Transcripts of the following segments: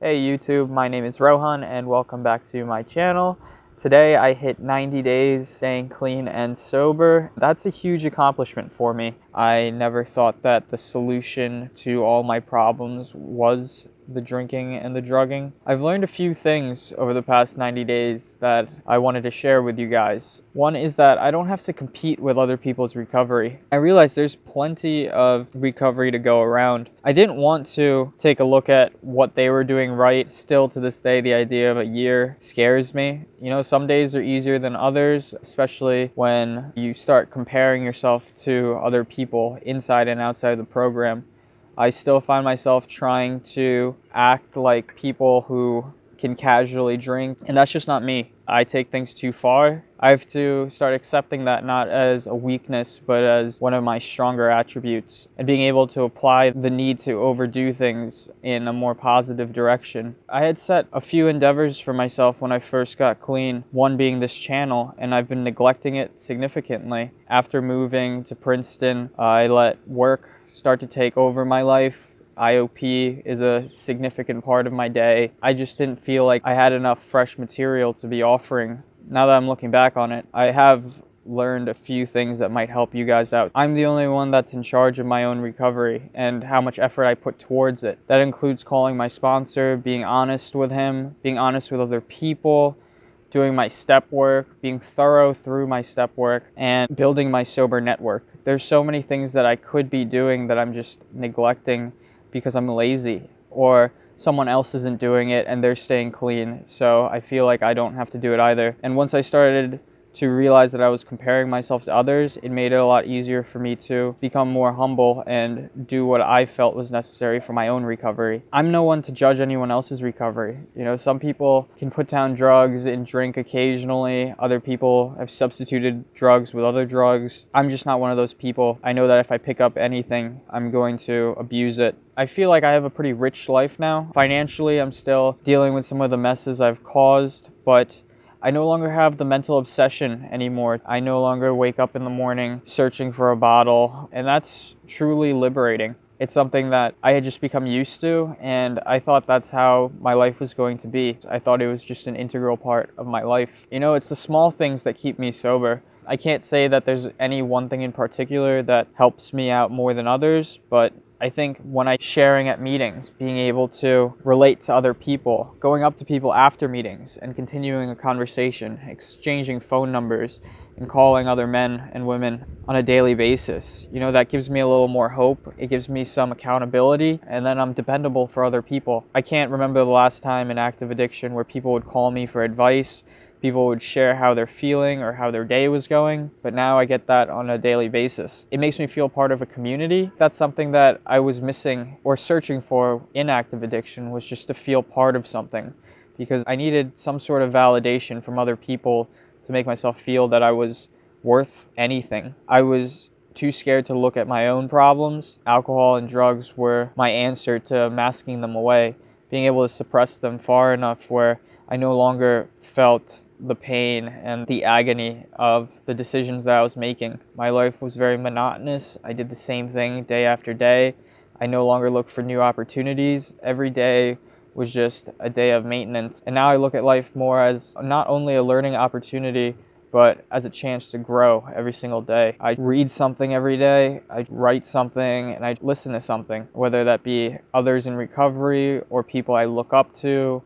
Hey YouTube, my name is Rohan and welcome back to my channel. Today I hit 90 days staying clean and sober. That's a huge accomplishment for me. I never thought that the solution to all my problems was the drinking and the drugging. I've learned a few things over the past 90 days that I wanted to share with you guys. One is that I don't have to compete with other people's recovery. I realize there's plenty of recovery to go around. I didn't want to take a look at what they were doing right. Still to this day, the idea of a year scares me. You know, some days are easier than others, especially when you start comparing yourself to other people inside and outside the program. I still find myself trying to act like people who can casually drink, and that's just not me. I take things too far. I have to start accepting that not as a weakness, but as one of my stronger attributes, and being able to apply the need to overdo things in a more positive direction. I had set a few endeavors for myself when I first got clean, one being this channel, and I've been neglecting it significantly. After moving to Princeton, I let work start to take over my life. IOP is a significant part of my day. I just didn't feel like I had enough fresh material to be offering. Now that I'm looking back on it, I have learned a few things that might help you guys out. I'm the only one that's in charge of my own recovery and how much effort I put towards it. That includes calling my sponsor, being honest with him, being honest with other people, doing my step work, being thorough through my step work, and building my sober network. There's so many things that I could be doing that I'm just neglecting because I'm lazy, or someone else isn't doing it and they're staying clean, so I feel like I don't have to do it either. And once I started to realize that I was comparing myself to others, it made it a lot easier for me to become more humble and do what I felt was necessary for my own recovery. I'm no one to judge anyone else's recovery. You know, some people can put down drugs and drink occasionally. Other people have substituted drugs with other drugs. I'm just not one of those people. I know that if I pick up anything, I'm going to abuse it. I feel like I have a pretty rich life now. Financially, I'm still dealing with some of the messes I've caused, but I no longer have the mental obsession anymore. I no longer wake up in the morning searching for a bottle, and that's truly liberating. It's something that I had just become used to, and I thought that's how my life was going to be. I thought it was just an integral part of my life. You know, it's the small things that keep me sober. I can't say that there's any one thing in particular that helps me out more than others, but I think when I'm sharing at meetings, being able to relate to other people, going up to people after meetings and continuing a conversation, exchanging phone numbers and calling other men and women on a daily basis, you know, that gives me a little more hope. It gives me some accountability, and then I'm dependable for other people. I can't remember the last time in active addiction where people would call me for advice. People would share how they're feeling or how their day was going, but now I get that on a daily basis. It makes me feel part of a community. That's something that I was missing or searching for in active addiction, was just to feel part of something, because I needed some sort of validation from other people to make myself feel that I was worth anything. I was too scared to look at my own problems. Alcohol and drugs were my answer to masking them away, being able to suppress them far enough where I no longer felt the pain and the agony of the decisions that I was making. My life was very monotonous. I did the same thing day after day. I no longer looked for new opportunities. Every day was just a day of maintenance. And now I look at life more as not only a learning opportunity, but as a chance to grow every single day. I read something every day, I write something, and I listen to something, whether that be others in recovery or people I look up to,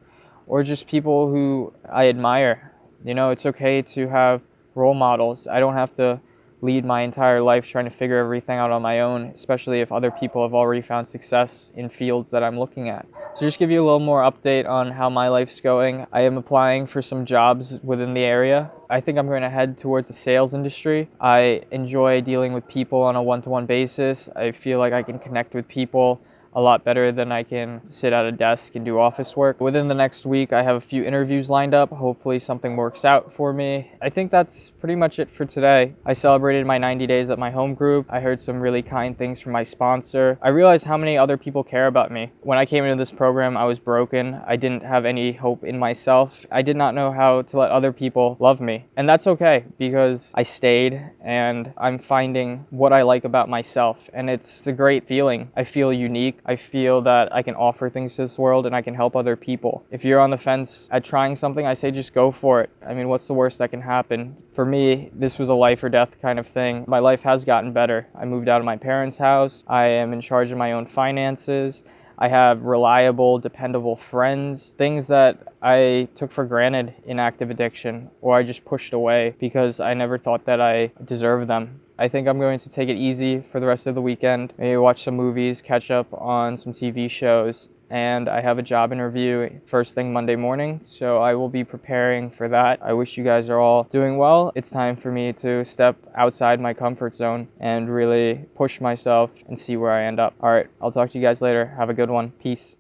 or just people who I admire. You know, it's okay to have role models. I don't have to lead my entire life trying to figure everything out on my own, especially if other people have already found success in fields that I'm looking at. So just give you a little more update on how my life's going. I am applying for some jobs within the area. I think I'm going to head towards the sales industry. I enjoy dealing with people on a one-to-one basis. I feel like I can connect with people a lot better than I can sit at a desk and do office work. Within the next week, I have a few interviews lined up. Hopefully something works out for me. I think that's pretty much it for today. I celebrated my 90 days at my home group. I heard some really kind things from my sponsor. I realized how many other people care about me. When I came into this program, I was broken. I didn't have any hope in myself. I did not know how to let other people love me. And that's okay, because I stayed and I'm finding what I like about myself. And it's a great feeling. I feel unique. I feel that I can offer things to this world and I can help other people. If you're on the fence at trying something, I say just go for it. I mean, what's the worst that can happen? For me, this was a life or death kind of thing. My life has gotten better. I moved out of my parents' house. I am in charge of my own finances. I have reliable, dependable friends, things that I took for granted in active addiction, or I just pushed away because I never thought that I deserved them. I think I'm going to take it easy for the rest of the weekend, maybe watch some movies, catch up on some TV shows, and I have a job interview first thing Monday morning, so I will be preparing for that. I wish you guys are all doing well. It's time for me to step outside my comfort zone and really push myself and see where I end up. All right, I'll talk to you guys later. Have a good one. Peace.